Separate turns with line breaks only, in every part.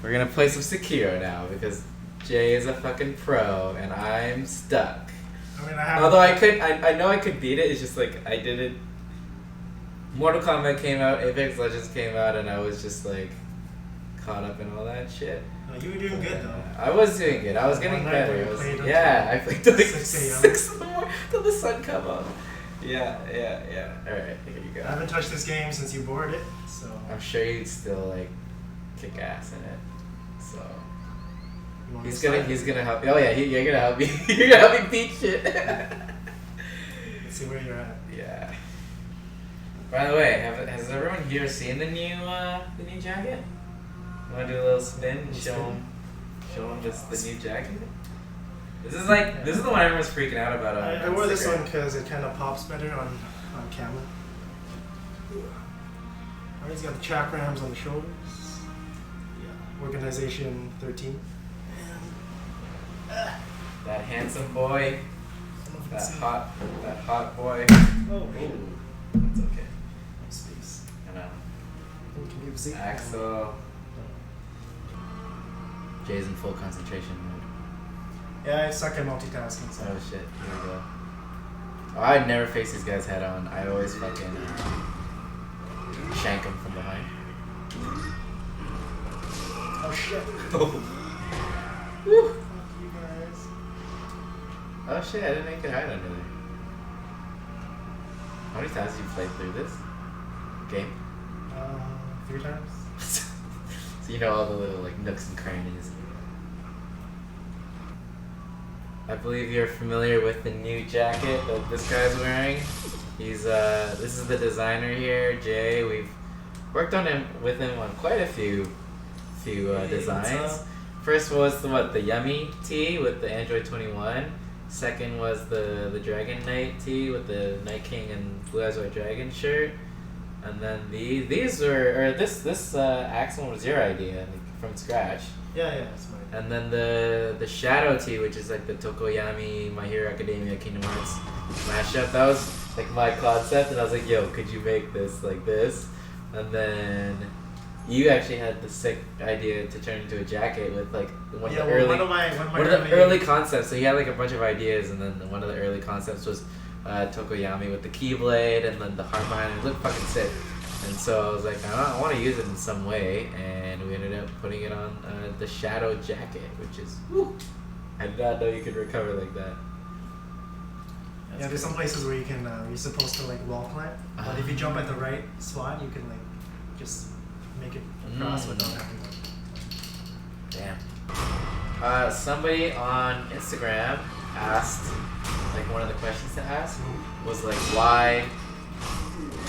We're gonna play some Sekiro now because Jay is a fucking pro and I'm stuck.
I mean, I have.
Although I know I could beat it. It's just like I didn't. Mortal Kombat came out, Apex Legends came out, and I was just like caught up in all that shit.
No, you were doing good though.
I was doing good. I was getting
One night
better.
we
It was,
played
I played till like
6 a.m.
6 in the morning till the sun come up. Yeah. All right, here you go.
I haven't touched this game since you bored it, so.
I'm sure you'd still like kick ass in it. So
You want
he's
to
gonna
start?
help. Oh yeah, you're gonna help me. You're gonna help me beat shit.
Let's see where you're at.
Yeah. By the way, has everyone here seen the new jacket? Want to do a little spin and show them the new jacket? This is the one everyone's freaking out about.
I wore this one because it kind of pops better on camera. Alright, he's got the chakrams on the shoulders. Yeah. Organization 13.
That handsome boy. That hot boy.
Oh,
That's okay.
space.
I know.
We can give Zeke.
Axel. Jay's in full concentration mode.
Yeah, I suck at multitasking. So.
Oh shit, here we go. Oh, I'd never face these guys head on. I always fucking shank them from behind.
Oh shit.
Woo.
Fuck you guys.
Oh shit, I didn't think I could hide under there. How many times have you played through this game?
3 times.
So you know all the little like nooks and crannies. I believe you're familiar with the new jacket that this guy's wearing. He's this is the designer here, Jay. We've worked with him on quite a few designs. First was the Yummy tee with the Android 21. Second was the Dragon Knight tee with the Night King and Blue Eyes White Dragon shirt. And then this Axel was your idea, like, from scratch.
Yeah, it's mine.
And then the Shadow tee, which is like the Tokoyami, My Hero Academia, Kingdom Hearts mashup. That was like my concept, and I was like, yo, could you make this like this? And then you actually had the sick idea to turn into a jacket with like one of the early concepts. So he had like a bunch of ideas, and then one of the early concepts was Tokoyami with the Keyblade, and then the heart behind it. It looked fucking sick. And so I was like, I want to use it in some way, and we ended up putting it on the Shadow jacket, which is, woo, I did not know you could recover like that.
Yeah, there's some places where you can, you're supposed to like wall climb, but if you jump at the right spot, you can like just make it across without having to.
Damn. Somebody on Instagram asked, like one of the questions to ask was like, why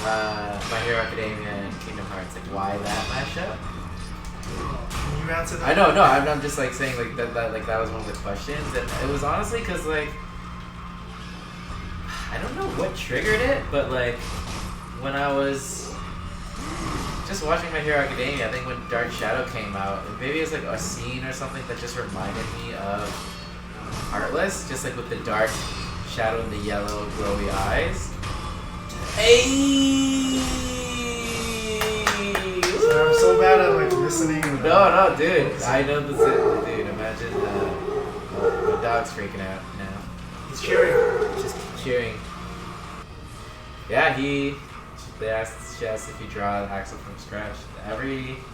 My Hero Academia and Kingdom Hearts, like why that mashup?
Can you answer that?
I know, no, I'm just like saying like that was one of the questions, and it was honestly because like I don't know what triggered it, but like when I was just watching My Hero Academia, I think when Dark Shadow came out, maybe it was like a scene or something that just reminded me of Heartless, just like with the dark shadow and the yellow glowy eyes. Hey!
So I'm so bad at like listening.
No, dude. I know this is, dude. Imagine my dog's freaking out now.
He's cheering.
Just cheering. Yeah, she asked if you draw Axel from scratch.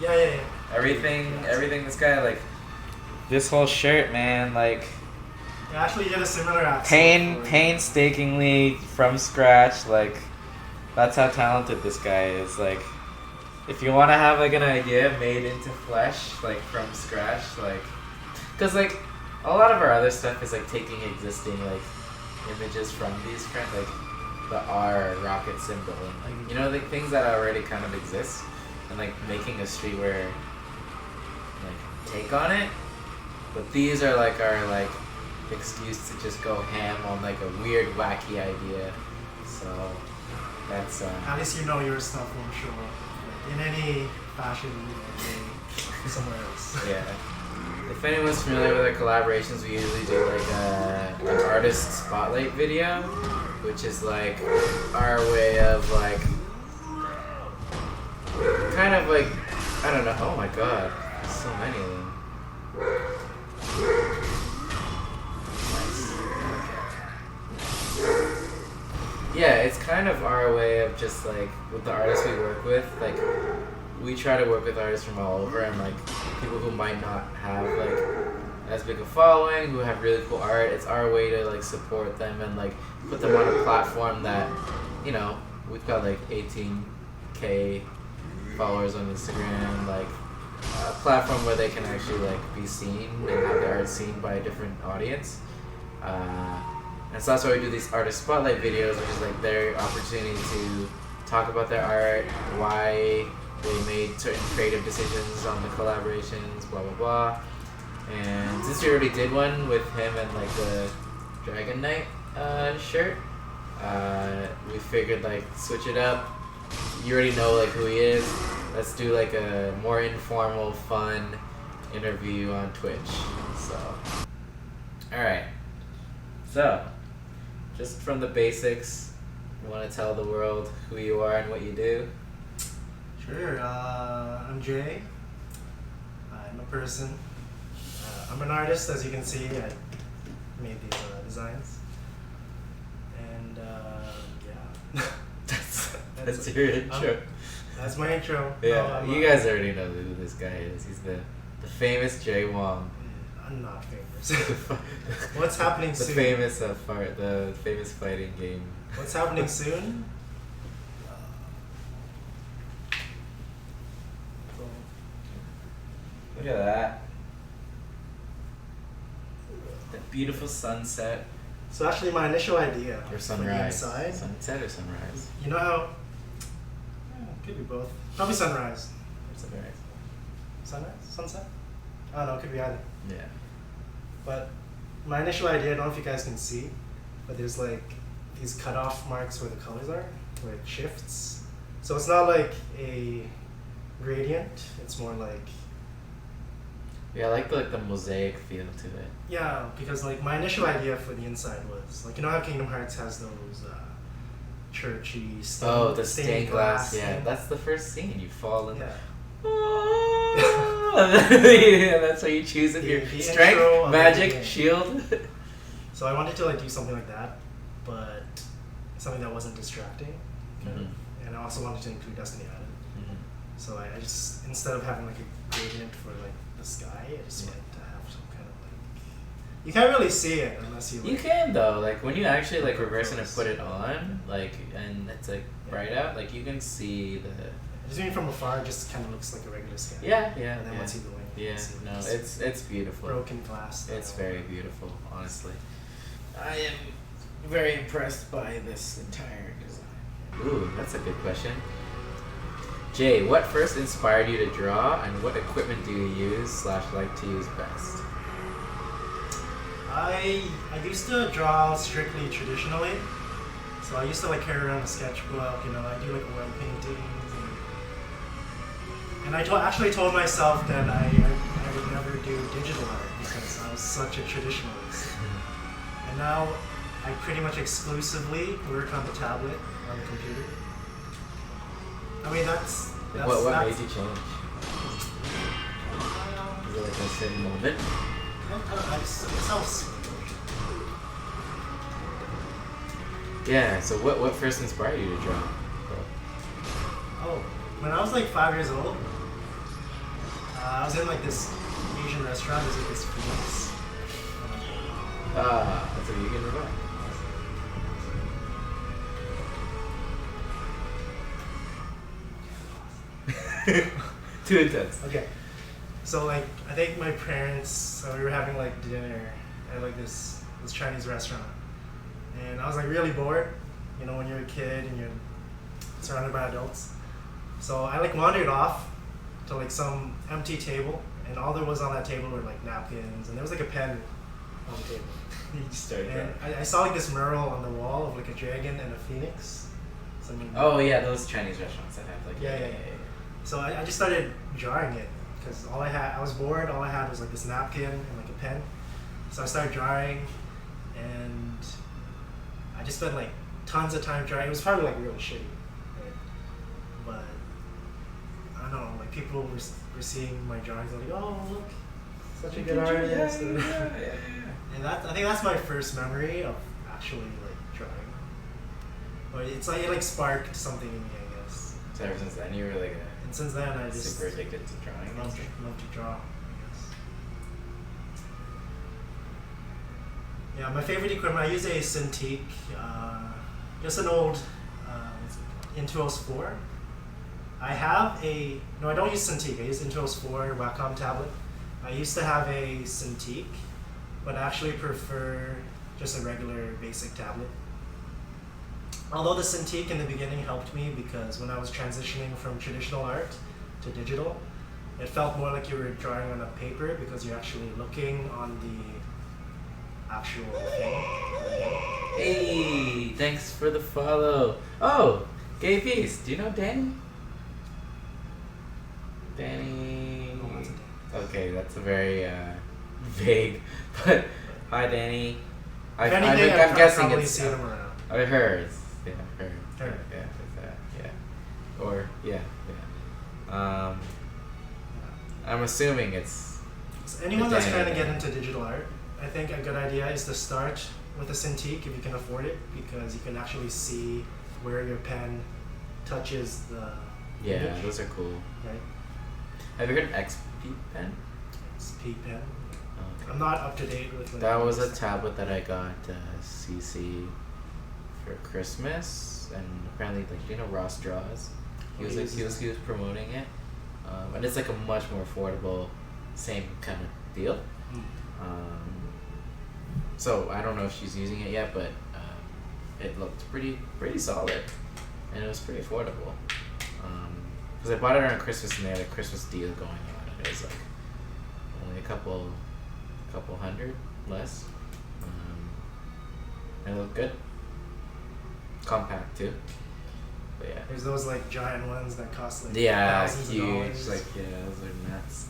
Yeah.
Everything. This guy like. This whole shirt, man, like.
Yeah, actually, you had a similar accent.
Painstakingly from scratch, like. That's how talented this guy is. Like, if you want to have like an idea made into flesh, like from scratch, like, because like a lot of our other stuff is like taking existing like images from these friends, like the R rocket symbol, and like the things that already kind of exist, and like making a streetwear like take on it. But these are like our like excuse to just go ham on like a weird wacky idea. So. That's
at least you know your stuff won't show up in any fashion somewhere else.
Yeah. If anyone's familiar with our collaborations, we usually do like an artist spotlight video, which is like our way of like kind of like I don't know. Oh my god. So many of them. Nice. Yeah, it's kind of our way of just like with the artists we work with, like we try to work with artists from all over and like people who might not have like as big a following, who have really cool art. It's our way to like support them and like put them on a platform that, you know, we've got like 18K followers on Instagram, like a platform where they can actually like be seen and have their art seen by a different audience. And so that's why we do these artist spotlight videos, which is like their opportunity to talk about their art, why they made certain creative decisions on the collaborations, blah blah blah. And since we already did one with him and like the Dragon Knight shirt, we figured like switch it up. You already know like who he is. Let's do like a more informal, fun interview on Twitch. So, all right. So, just from the basics, you want to tell the world who you are and what you do?
Sure. I'm Jay. I'm a person. I'm an artist, as you can see. I made these designs. And yeah.
That's your intro.
That's my intro.
Yeah, you guys already know who this guy is. He's the famous Jay Wong.
I'm not famous. What's happening soon?
The famous fighting game.
What's happening soon?
Look at that. The beautiful sunset.
So actually, my initial idea
Or
for the
sunrise.
inside.
Sunset or sunrise?
You know how? Could be both. Probably sunrise.
Sunrise.
Sunrise? Sunset? I don't know. It could be either.
Yeah.
But my initial idea, I don't know if you guys can see, but there's like these cutoff marks where the colors are, where it shifts. So it's not like a gradient. It's more like.
Yeah, I like the mosaic feel to it.
Yeah, because like my initial idea for the inside was like, you know how Kingdom Hearts has those churchy
The stained glass. Yeah,
thing?
that's the first scene. You fall in.
Yeah.
Yeah, that's how you choose it. Your
The
strength,
intro of
magic,
the
shield.
So I wanted to like do something like that, but something that wasn't distracting, kind of. And I also wanted to include Destiny Island. So I just, instead of having like a gradient for like the sky, I just wanted to have some kind of like. You can't really see it unless you. Like,
You can though, like when you actually like reverse it and put it on, like and it's like bright out, like you can see the.
Just even from afar, it just kind of looks like a regular sky.
Yeah.
And then once you go in, you
Yeah,
see
no,
this
it's beautiful.
broken glass.
It's very beautiful, honestly. I am very impressed by this entire design. Ooh, that's a good question. Jay, what first inspired you to draw, and what equipment do you use / like to use best?
I used to draw strictly traditionally. So I used to like carry around a sketchbook, you know, I do like oil paintings. And I actually told myself that I would never do digital art because I was such a traditionalist. And now I pretty much exclusively work on the tablet, on the computer. I mean, that's
What made you change? Is it like a certain moment? Yeah, so what first inspired you to draw?
Oh, when I was like 5 years old, I was in like this Asian restaurant. There's like this Phoenix.
That's a vegan revive. Too intense.
Okay, so like I think my parents, so we were having like dinner at like this Chinese restaurant, and I was like really bored, you know, when you're a kid and you're surrounded by adults. So I like wandered off to like some empty table, and all there was on that table were like napkins, and there was like a pen on the table.
You started
And I saw like this mural on the wall of like a dragon and a phoenix. So, I mean,
Oh yeah, those Chinese restaurants that have like
Yeah. So I just started drawing it because I was bored. All I had was like this napkin and like a pen. So I started drawing, and I just spent like tons of time drawing. It was probably like really shitty, right? But I don't know, like like people were seeing my drawings, like, oh look, such a
You
good
can draw,
artist.
yeah.
And I think that's my first memory of actually like drawing. But it's like it like sparked something in me, I guess.
So ever since then, you were like
And since then, I just
super addicted to drawing.
love to draw. I guess. Yeah, my favorite equipment. I use a Cintiq, just an old Intuos 4. I have a no. I don't use Cintiq. I use Intuos 4 Wacom tablet. I used to have a Cintiq, but I actually prefer just a regular basic tablet. Although the Cintiq in the beginning helped me because when I was transitioning from traditional art to digital, it felt more like you were drawing on a paper because you're actually looking on the actual thing.
Hey, thanks for the follow. Oh, Gay Beast. Do you know Danny? Danny.
Oh, what's it?
Okay, that's a very vague. But hi, Danny.
If anything,
I'm guessing
probably
it's
seen him around.
hers. Yeah, her.
Her.
Yeah, it's that. Yeah. Or yeah. I'm assuming it's.
So anyone that's
Danny.
trying to get into digital art, I think a good idea is to start with a Cintiq if you can afford it, because you can actually see where your pen touches the
Yeah,
image,
those are cool.
right?
Have you heard XP pen?
It's P pen.
Okay.
I'm not up to date with like,
That was a tablet that I got CC for Christmas, and apparently, like, you know, Ross Draws. He was like, he was promoting it, and it's like a much more affordable, same kind of deal. So I don't know if she's using it yet, but it looked pretty solid, and it was pretty affordable. Because I bought it on Christmas, and they had a Christmas deal going on, and it was like only a couple hundred less, and it looked good. Compact too. But yeah.
There's those like giant ones that cost like
Yeah,
thousands
huge.
of dollars.
Like, yeah, those are nuts.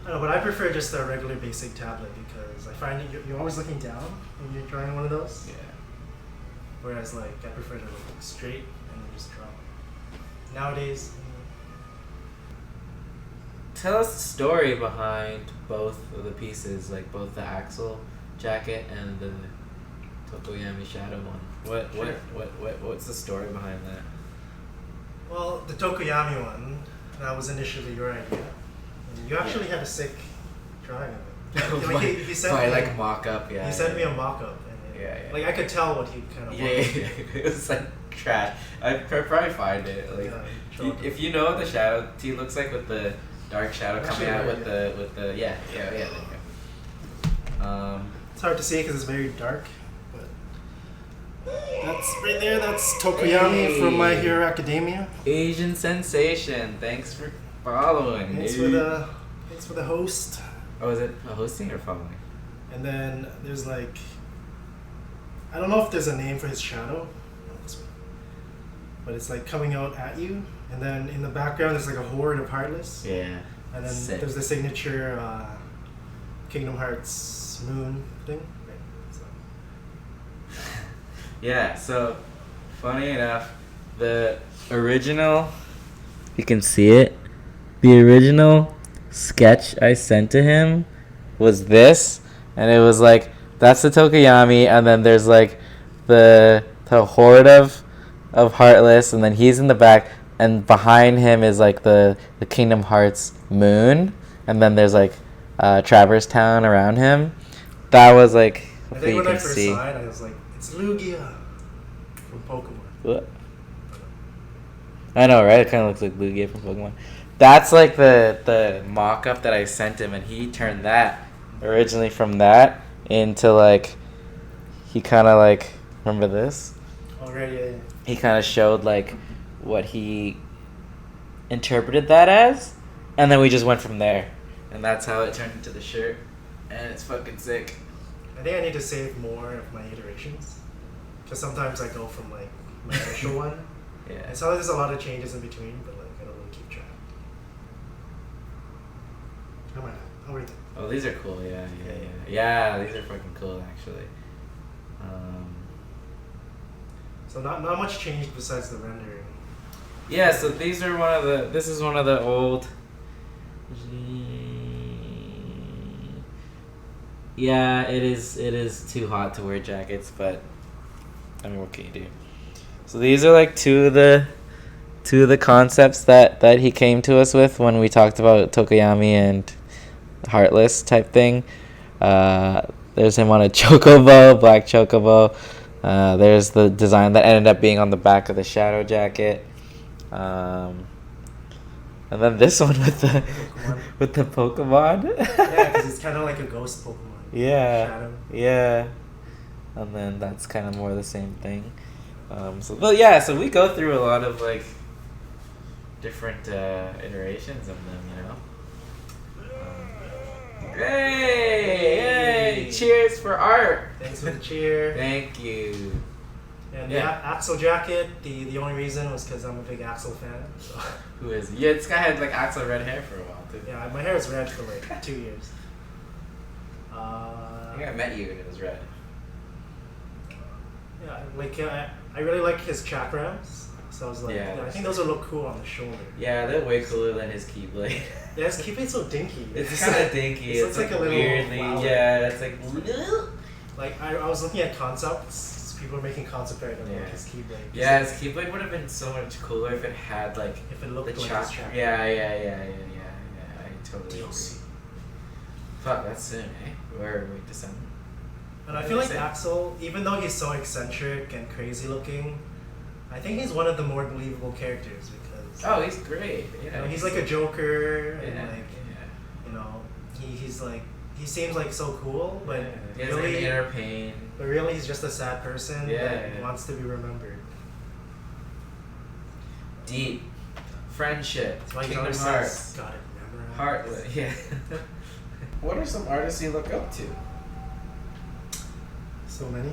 I don't know, but I prefer just a regular basic tablet because I find you're always looking down when you're drawing one of those.
Yeah.
Whereas like I prefer to look straight and then just draw. Nowadays,
Tell us the story behind both of the pieces, like both the Axel jacket and the Tokoyami Shadow one. What's the story behind that?
well, the Tokoyami one, that was initially your idea. And you actually had a sick drawing of it. Like, he sent
My
me,
like mock up, yeah.
he sent me a mock-up. And
Yeah.
like I could tell what he kind of
Yeah,
wanted.
it was like trash. I'd probably find it. Like,
Yeah,
if you know what the shadow T looks like with the dark shadow
Actually,
coming out
yeah.
with the yeah. There you go.
It's hard to see because it's very dark, but that's right there. That's Tokoyami from My Hero Academia.
Asian sensation. Thanks for following.
Thanks
dude.
for the host.
Oh, is it a hosting or following?
And then there's like, I don't know if there's a name for his shadow, but it's like coming out at you. And then in the background there's like a horde of Heartless.
Yeah.
And then
Sick.
there's the signature Kingdom Hearts moon thing. Right. So.
Yeah, so funny enough, the original, you can see it, the original sketch I sent to him was this, and it was like, that's the Tokoyami, and then there's like the horde of Heartless, and then he's in the back, and behind him is like the Kingdom Hearts moon, and then there's like Traverse Town around him. That was like,
I
hopefully
think
you
when
can
I first
see.
saw it, I was like, it's Lugia from Pokemon.
What? I know, right? It kind of looks like Lugia from Pokemon. That's like the mock-up that I sent him, and he turned that originally from that into like, he kind of like, remember this?
Oh, right, yeah.
He kind of showed like what he interpreted that as, and then we just went from there, and that's how it turned into the shirt, and it's fucking sick.
I think I need to save more of my iterations, because sometimes I go from like my initial one,
Yeah.
and sometimes there's a lot of changes in between, but like I don't really keep track. How are you?
Oh, these are cool. Yeah. These are fucking cool, actually.
So not much changed besides the rendering.
Yeah, so these are one of the. This is one of the old. Yeah, it is. It is too hot to wear jackets, but I mean, what can you do? So these are like two of the concepts that he came to us with when we talked about Tokoyami and Heartless type thing. There's him on a chocobo, black chocobo. There's the design that ended up being on the back of the shadow jacket. And then this one with the
Pokemon.
with the Pokemon.
Yeah, because it's kind of like a ghost Pokemon.
Yeah.
Shadow.
Yeah. And then that's kind of more the same thing. So we go through a lot of like different iterations of them, you know. Hey! Cheers for art!
Thanks for the cheer.
Thank you.
And
Yeah.
the Axel jacket, the only reason was because I'm a big Axel fan. So.
Who is? Yeah, this guy had like Axel red hair for a while too.
Yeah, my hair is red for like 2 years.
I think I met you and it was red.
Yeah, like I really like his chakrams. So I was like,
Yeah,
yeah, I think those would look cool on the shoulder.
Yeah, they're way cooler than his keyblade.
Yeah, his keyblade so dinky.
It's kind of dinky.
It looks
It's
like a little
weirdly,
flower.
yeah. It's like.
Like I was looking at concepts. People are making concept art of
Yeah.
like his keyblade.
Yeah, his keyblade would have been so much cooler if it had like
If it
the
looked like
chakra.
his chakra.
Yeah. I totally agree.
DLC.
Fuck, that's soon, eh? Where are we? December.
And I
What
feel
did
like
they say?
Axel, even though he's so eccentric and crazy looking, I think he's one of the more believable characters because
Oh, he's great.
you
Yeah.
know, he's like a joker
Yeah.
and like you know he's like he seems like so cool, but
He has like an
really,
inner pain.
but really he's just a sad person
Yeah,
that
yeah.
wants to be remembered.
Deep. Friendship.
That's why he
Kingdom
always
Hearts.
says, "Got it, remember?"
Heartless. Yeah. What are some artists you look up to?
So many.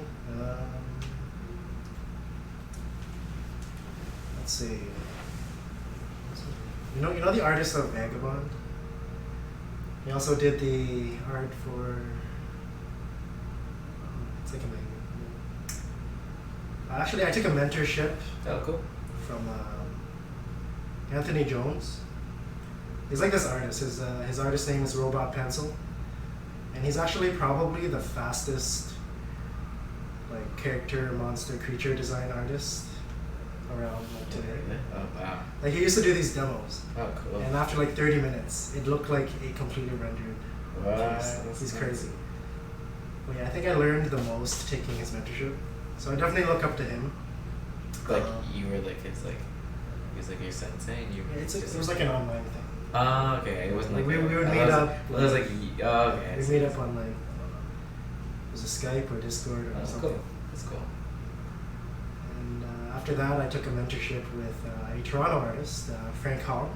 Let's see. You know the artist of Vagabond. He also did the art for. It's like actually, I took a mentorship
Oh, cool.
from Anthony Jones. He's like this artist. His artist name is Robot Pencil, and he's actually probably the fastest like character, monster, creature design artist around like today.
Oh, wow.
Like he used to do these demos,
Oh, cool.
and after like 30 minutes, it looked like a completely rendered
Wow,
piece.
that's
He's
nice.
crazy. But yeah, I think I learned the most taking his mentorship, so I definitely look up to him.
Like
Um,
you were like his like, he was like your sensei, and you.
It was like an online thing.
Oh, okay. It wasn't like
We would
I
meet
was-
up,
I was like, oh, okay. I
We
see.
meet up on like was it Skype or Discord or
Oh,
something.
cool. That's cool.
And after that, I took a mentorship with a Toronto artist, Frank Hall.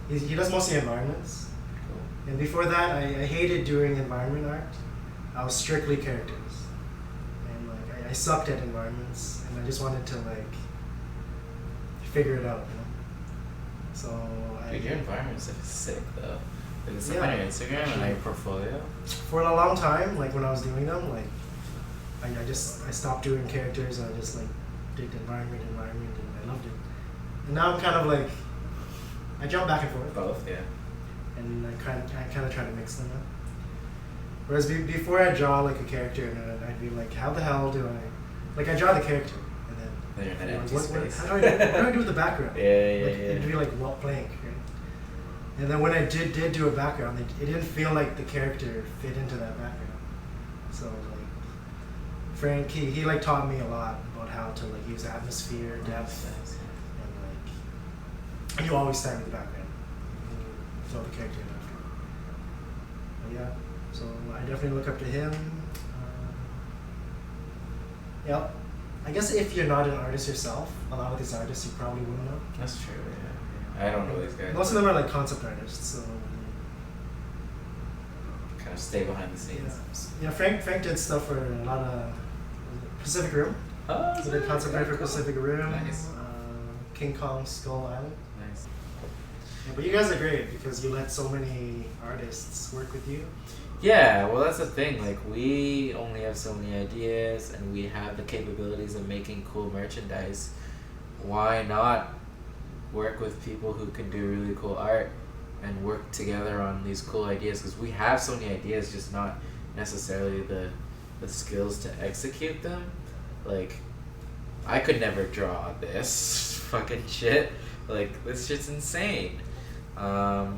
He does mostly environments.
Cool.
And before that, I hated doing environment art. I was strictly characters. And like I sucked at environments, and I just wanted to like figure it out, you know. So
Dude, your environment stuff is sick though. Like it's
Yeah,
on your Instagram and
actually.
on your portfolio.
for a long time, like when I was doing them, like I stopped doing characters and I just like did environment, and I loved it. And now I'm kind of like I jump back and forth,
Both, yeah.
and I kind of try to mix them up. Whereas before I draw like a character, and I'd be like, how the hell do I, like I draw the character, and then
Then you're in that
you know,
empty
what,
space.
how do I do with the background?
Yeah, yeah,
Like,
yeah.
it'd be like what blank, right? And then when I did do a background, it didn't feel like the character fit into that background. So like Frank, he like taught me a lot about how to like use atmosphere, depth,
Nice.
and you always start with the background. And you throw the character in after. But yeah, so I definitely look up to him. Yeah, I guess if you're not an artist yourself, a lot of these artists you probably wouldn't know.
That's true, yeah. I don't know these guys.
Most of them are like concept artists, so
kind of stay behind the scenes.
yeah. Frank did stuff for a lot of Pacific Rim.
Oh,
So did concept art for
cool.
Pacific Rim,
Nice.
King Kong Skull Island.
Nice.
Yeah, but you guys are great because you let so many artists work with you.
Yeah, well, that's the thing. Like, we only have so many ideas, and we have the capabilities of making cool merchandise. Why not work with people who can do really cool art and work together on these cool ideas, because we have so many ideas, just not necessarily the skills to execute them. Like, I could never draw this fucking shit. Like, this shit's insane.
I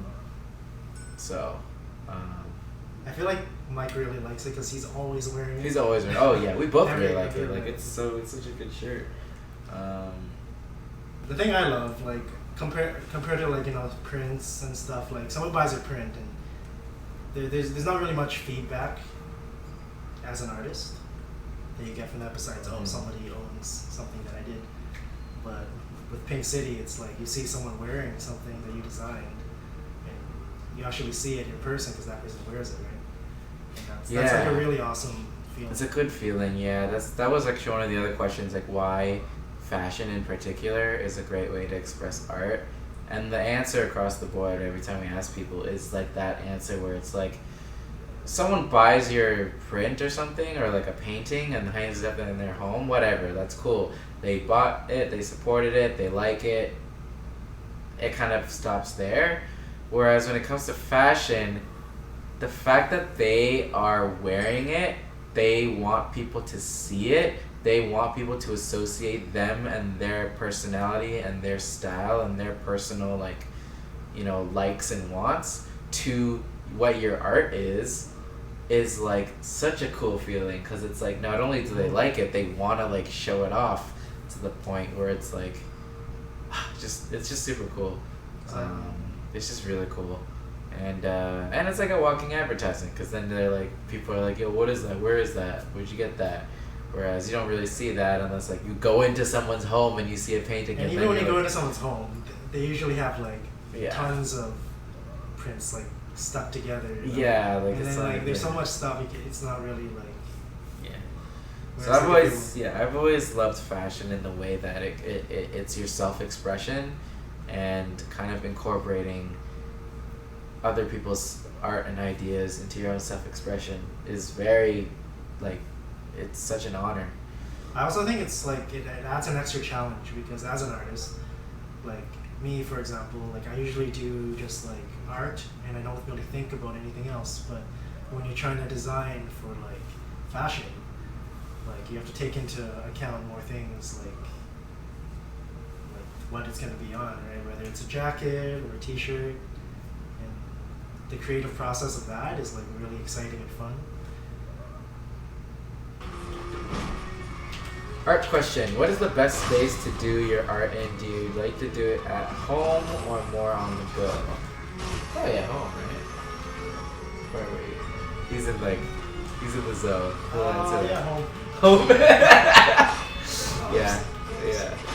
feel like Mike really likes it because he's always wearing it.
He's always wearing. Oh yeah, we both really like it.
every
Like, it's such a good shirt.
The thing I love, like, compared to, like, prints and stuff, like, someone buys a print and there's not really much feedback as an artist that you get from that besides, oh, somebody owns something that I did. But with Pink City, it's like you see someone wearing something that you designed, and you actually see it in person because that person wears it, right? And that's like a really awesome feeling.
It's a good feeling, yeah. That was actually one of the other questions, like why fashion in particular is a great way to express art. And the answer across the board every time we ask people is like that answer where it's like, someone buys your print or something, or like a painting, and hangs it up in their home, whatever, that's cool. They bought it, they supported it, they like it. It kind of stops there. Whereas when it comes to fashion, the fact that they are wearing it, they want people to see it. They want people to associate them and their personality and their style and their personal, like, likes and wants to what your art is like such a cool feeling, because it's like not only do they like it, they want to like show it off to the point where it's like it's just super cool. It's just really cool, and it's like a walking advertising, because then they're like, people are like, yo, what is that, where is that, where'd you get that? Whereas you don't really see that unless like you go into someone's home and you see a painting,
and even when you go into someone's home, they usually have like tons of prints like stuck together.
Yeah, like,
and then like there's so much stuff, it's not really like.
Yeah. So I've always loved fashion in the way that it's your self-expression, and kind of incorporating other people's art and ideas into your own self-expression is very, like, it's such an honor.
I also think it's like it adds an extra challenge, because as an artist, like me for example, like I usually do just like art and I don't really think about anything else. But when you're trying to design for like fashion, like you have to take into account more things, like what it's gonna be on, right? Whether it's a jacket or a t-shirt, and the creative process of that is like really exciting and fun.
Art question: what is the best space to do your art in? Do you like to do it at home or more on the go? Probably at home, right? Where were you? He's in the zone.
Yeah, home.
Home. yeah.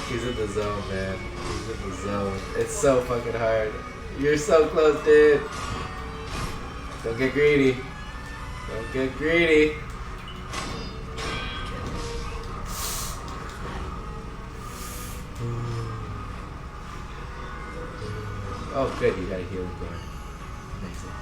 He's in the zone, man. He's in the zone. It's so fucking hard. You're so close, dude. Don't get greedy. Don't get greedy. Oh, good. You got a healing bar. Amazing.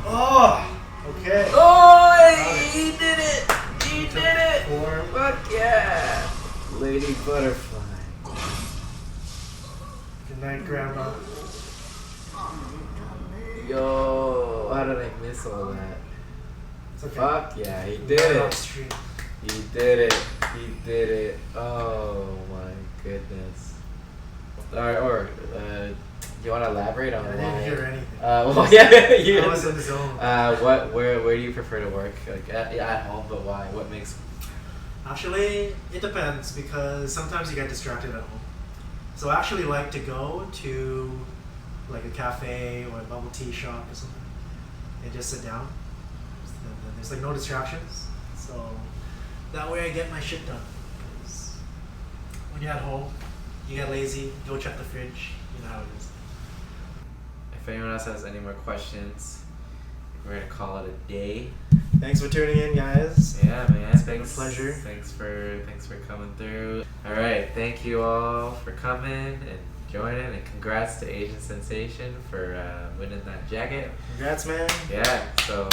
Oh, okay.
Oh, he did it! He did it!
4.
Fuck yeah! Lady Butterfly.
Good night, Grandma.
Yo, how did I miss all that?
It's okay.
Fuck yeah, he did it.
Stream.
He did it. He did it. Oh my goodness. Or do you want to elaborate on
I
why?
didn't hear anything.
Well, yeah,
I was in the zone.
Where do you prefer to work? Like at home, but why? What makes?
Actually, it depends, because sometimes you get distracted at home. So I actually like to go to like a cafe or a bubble tea shop or something and just sit down. And there's like no distractions. So that way I get my shit done. 'Cause when you're at home, you get lazy, go check the fridge, you know how it is.
If anyone else has any more questions, we're gonna call it a day.
Thanks for tuning in, guys.
Yeah, man.
It's been a pleasure.
Thanks for coming through. All right, thank you all for coming and joining, and congrats to Asian Sensation for winning that jacket.
Congrats, man.
Yeah. So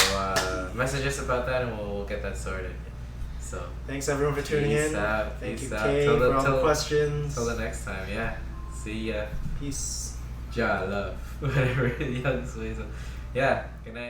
message us about that, and we'll get that sorted. So
Thanks everyone for tuning
peace
in.
out.
Thank
Peace
you,
out.
Kay,
Till
for all the questions.
Till the next time. Yeah. See ya.
Peace.
Ja love. Whatever. Young Sweezel. Yeah. Good night.